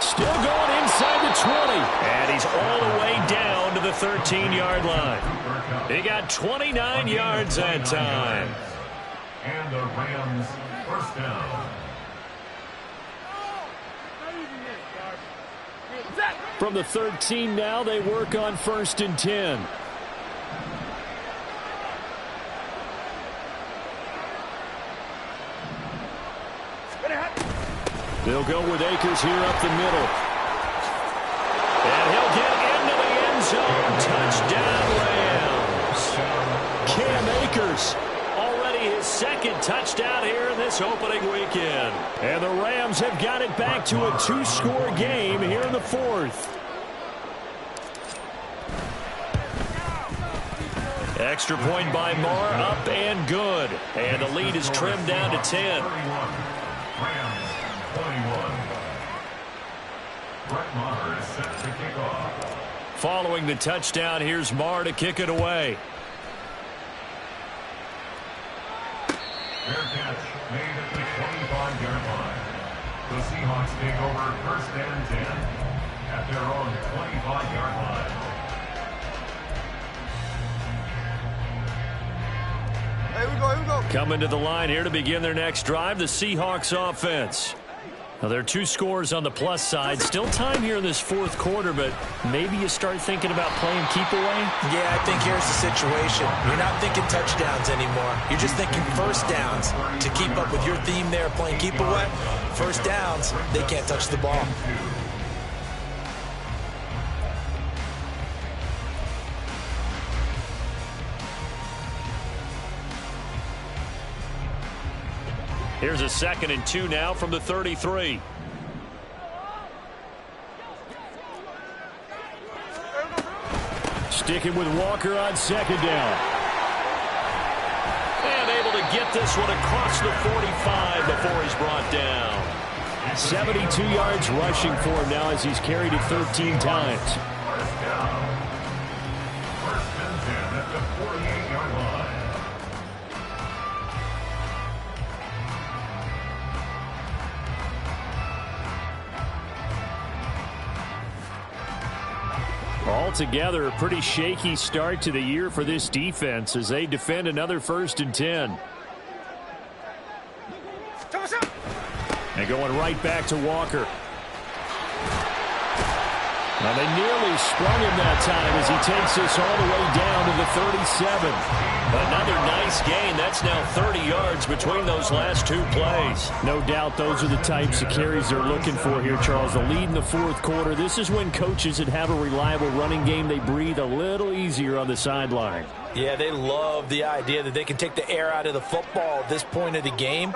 Still going inside the 20. And he's all the way down to the 13-yard line. He got 29 yards that time. And the Rams first down. From the 13 now, they work on 1st and 10. They'll go with Akers here up the middle. And he'll get into the end zone. Touchdown, Rams. Cam Akers. Already his second touchdown here in this opening weekend. And the Rams have got it back to a 2-score game here in the 4th. Extra point by Marr, up and good. And the lead is trimmed down to 10. Rams 21. Brett Maher is set to kick off. Following the touchdown, here's Marr to kick it away. Fair catch made at the 25-yard line. The Seahawks take over 1st and 10 at their own 25-yard line. Here we go. Coming to the line here to begin their next drive, the Seahawks offense. Now, there are 2 scores on the plus side. Still time here in this 4th quarter, but maybe you start thinking about playing keep away? Yeah, I think here's the situation. You're not thinking touchdowns anymore. You're just thinking first downs. To keep up with your theme there, playing keep away, first downs, they can't touch the ball. Here's a 2nd and 2 now from the 33. Sticking with Walker on 2nd down. And able to get this one across the 45 before he's brought down. 72 yards rushing for him now as he's carried it 13 times. First down. 1st and 10 at the 48-yard line. Altogether, a pretty shaky start to the year for this defense as they defend another 1st and 10. And going right back to Walker. Now they nearly sprung him that time as he takes this all the way down to the 37. Another nice gain. That's now 30 yards between those last 2 plays. No doubt those are the types of carries they're looking for here, Charles. The lead in the 4th quarter. This is when coaches that have a reliable running game, they breathe a little easier on the sideline. Yeah, they love the idea that they can take the air out of the football at this point of the game.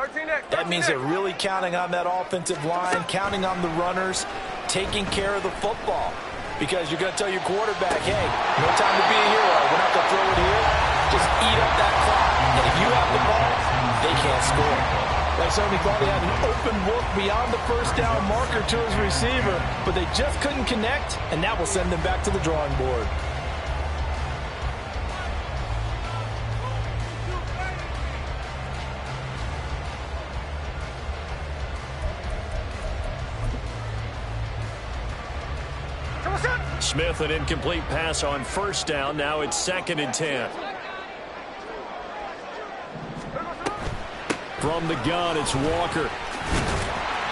That means they're really counting on that offensive line, counting on the runners, taking care of the football. Because you're going to tell your quarterback, hey, no time to be a hero. We're not going to throw it here. Just eat up that clock. And if you have the ball, they can't score. They certainly thought they had an open look beyond the first down marker to his receiver, but they just couldn't connect, and that will send them back to the drawing board. Smith, an incomplete pass on first down. Now it's 2nd and 10. From the gun, it's Walker.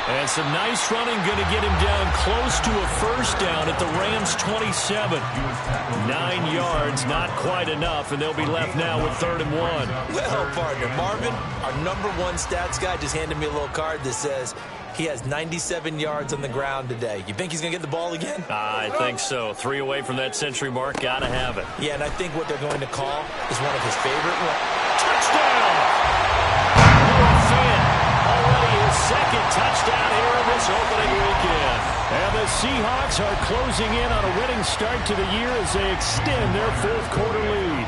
And some nice running, going to get him down close to a first down at the Rams' 27. 9 yards, not quite enough, and they'll be left now with 3rd and 1. Well, partner, Marvin, our #1 stats guy, just handed me a little card that says he has 97 yards on the ground today. You think he's going to get the ball again? I think so. 3 away from that century mark. Got to have it. Yeah, and I think what they're going to call is one of his favorite ones. Touchdown! Already his 2nd touchdown here in this opening weekend. And the Seahawks are closing in on a winning start to the year as they extend their 4th quarter lead.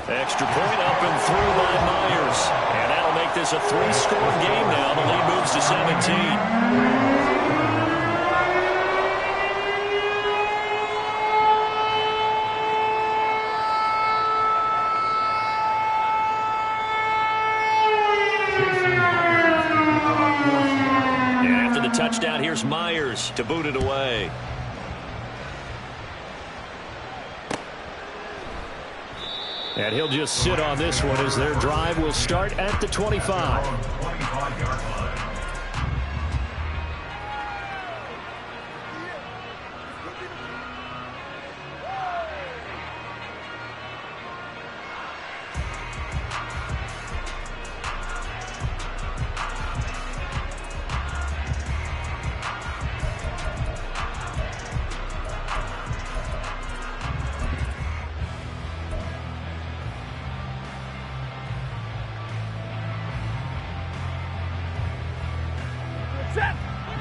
Extra point up and through by Myers. And that'll make this a 3-score game now. The lead moves to 17. Touchdown, here's Myers to boot it away. And he'll just sit on this one as their drive will start at the 25.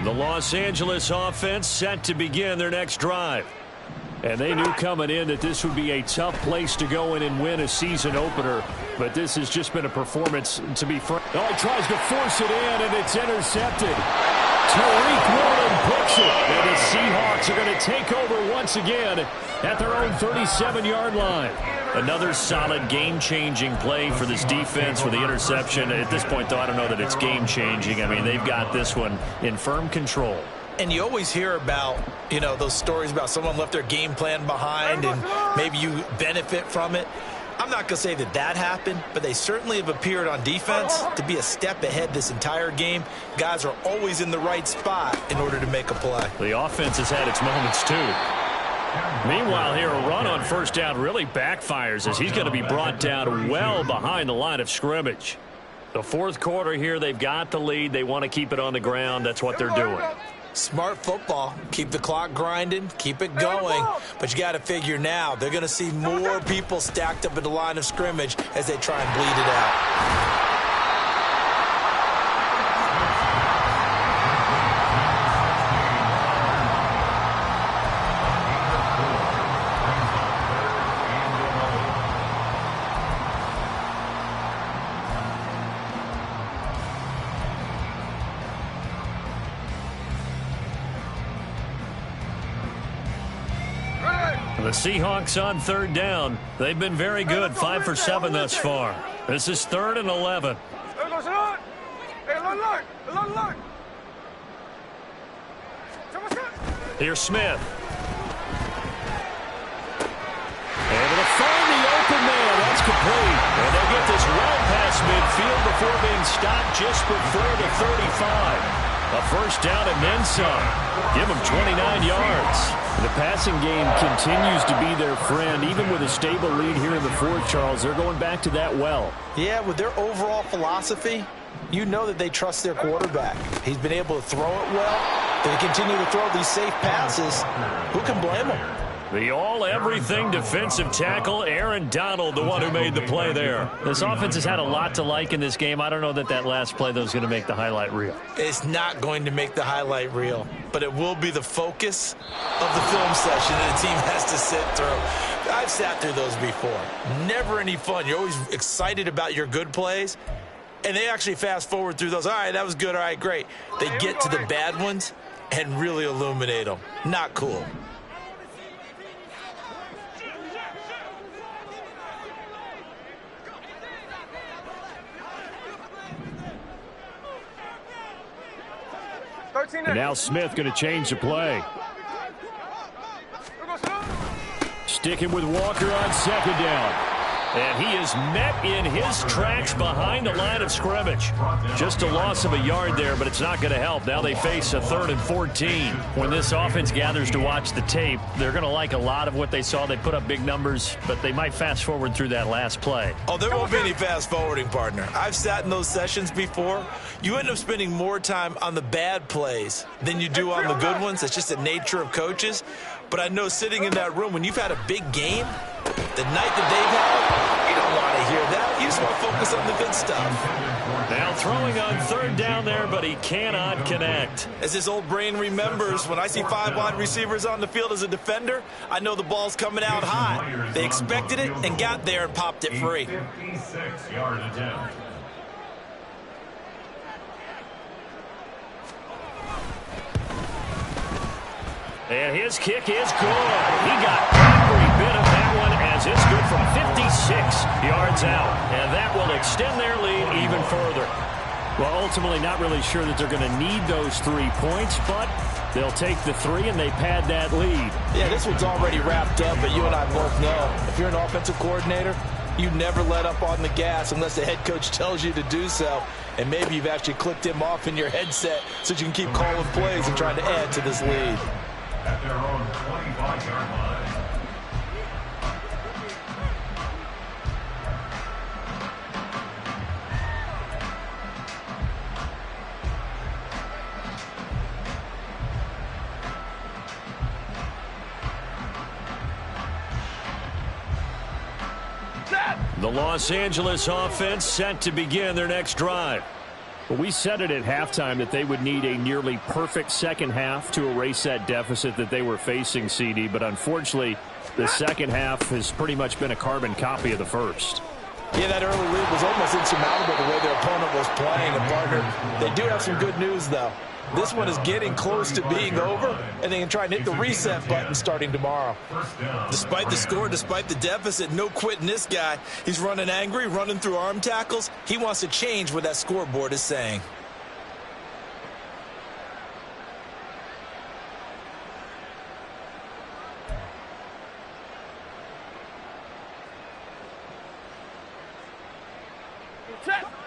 The Los Angeles offense set to begin their next drive. And they knew coming in that this would be a tough place to go in and win a season opener. But this has just been a performance, to be frank. Oh, he tries to force it in, and it's intercepted. Tariq Woolen picks it. And the Seahawks are going to take over once again at their own 37-yard line. Another solid game-changing play for this defense with the interception. At this point, though, I don't know that it's game-changing. I mean, they've got this one in firm control. And you always hear about, you know, those stories about someone left their game plan behind and maybe you benefit from it. I'm not going to say that that happened, but they certainly have appeared on defense to be a step ahead this entire game. Guys are always in the right spot in order to make a play. The offense has had its moments, too. Meanwhile, here, a run on first down really backfires as he's going to be brought down well behind the line of scrimmage. The 4th quarter here, they've got the lead. They want to keep it on the ground. That's what they're doing. Smart football. Keep the clock grinding. Keep it going. But you got to figure now, they're going to see more people stacked up at the line of scrimmage as they try and bleed it out. The Seahawks on 3rd down. They've been very good, 5 for 7 thus far. This is 3rd and 11. Here's Smith. Able to find the open man. That's complete. And they'll get this well past midfield before being stopped just before the 35. A first down and then some. Give them 29 yards. The passing game continues to be their friend. Even with a stable lead here in the 4th, Charles, they're going back to that well. Yeah, with their overall philosophy, you know that they trust their quarterback. He's been able to throw it well. They continue to throw these safe passes. Who can blame them? The all-everything defensive tackle, Aaron Donald, the one who made the play there. This offense has had a lot to like in this game. I don't know that that last play, though, is going to make the highlight reel. It's not going to make the highlight reel, but it will be the focus of the film session that the team has to sit through. I've sat through those before. Never any fun. You're always excited about your good plays, and they actually fast forward through those. All right, that was good. All right, great. They get to the bad ones and really illuminate them. Not cool. And now Smith going to change the play. Sticking with Walker on second down. And he is met in his tracks behind the line of scrimmage. Just a loss of a yard there, but it's not going to help. Now they face a 3rd and 14. When this offense gathers to watch the tape, they're going to like a lot of what they saw. They put up big numbers, but they might fast forward through that last play. Oh, there won't be any fast forwarding, partner. I've sat in those sessions before. You end up spending more time on the bad plays than you do on the good ones. It's just the nature of coaches. But I know sitting in that room, when you've had a big game, the night that they've had, you don't want to hear that. You just want to focus on the good stuff. Now throwing on 3rd down there, but he cannot connect. As his old brain remembers, when I see 5 wide receivers on the field as a defender, I know the ball's coming out hot. They expected it and got there and popped it free. 56-yard attempt. And his kick is good. He got every bit of that one as it's good from 56 yards out. And that will extend their lead even further. Well, ultimately not really sure that they're going to need those 3 points, but they'll take the 3 and they pad that lead. Yeah, this one's already wrapped up, but you and I both know if you're an offensive coordinator, you never let up on the gas unless the head coach tells you to do so. And maybe you've actually clicked him off in your headset so you can keep calling plays and trying to add to this lead. At their own 25-yard line. The Los Angeles offense set to begin their next drive. Well, we said it at halftime that they would need a nearly perfect second half to erase that deficit that they were facing, CD. But unfortunately, the second half has pretty much been a carbon copy of the first. Yeah, that early lead was almost insurmountable the way their opponent was playing. And, partner, they do have some good news, though. This one is getting close to being over, and they can try and hit the reset button starting tomorrow. Despite the score, despite the deficit, no quitting this guy. He's running angry, running through arm tackles. He wants to change what that scoreboard is saying.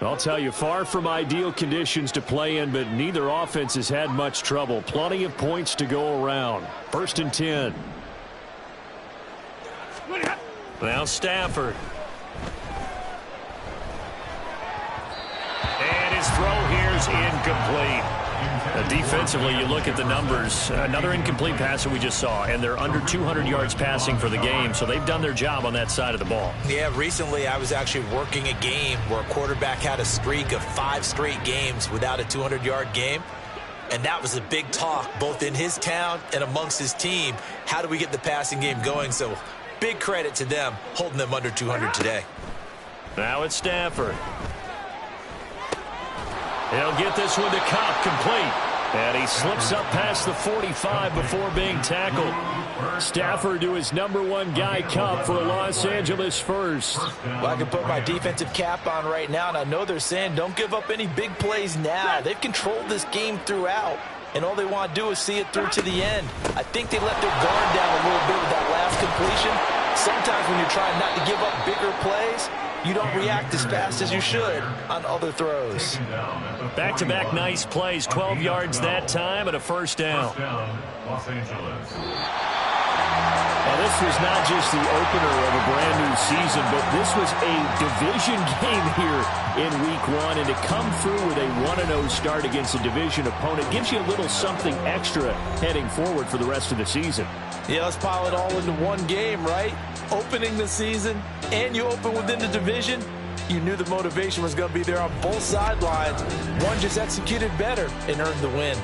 I'll tell you, far from ideal conditions to play in, but neither offense has had much trouble. Plenty of points to go around. 1st and 10. Now Stafford. And his throw here is incomplete. Defensively, you look at the numbers. Another incomplete pass that we just saw, and they're under 200 yards passing for the game, so they've done their job on that side of the ball. Yeah, recently I was actually working a game where a quarterback had a streak of 5 straight games without a 200-yard game, and that was a big talk both in his town and amongst his team. How do we get the passing game going? So big credit to them holding them under 200 today. Now it's Stafford. He'll get this one to Cobb, complete. And he slips up past the 45 before being tackled. Stafford to his #1 guy, Cobb, for a Los Angeles first. Well, I can put my defensive cap on right now, and I know they're saying don't give up any big plays now. They've controlled this game throughout, and all they want to do is see it through to the end. I think they let their guard down a little bit with that last completion. Sometimes when you're trying not to give up bigger plays, you don't react as fast as you should on other throws. Back-to-back nice plays, 12 yards that time and a 1st down. Los Angeles. Now, this was not just the opener of a brand-new season, but this was a division game here in Week 1, and to come through with a 1-0 start against a division opponent gives you a little something extra heading forward for the rest of the season. Yeah, let's pile it all into one game, right? Opening the season, and you open within the division. You knew the motivation was going to be there on both sidelines. One just executed better and earned the win.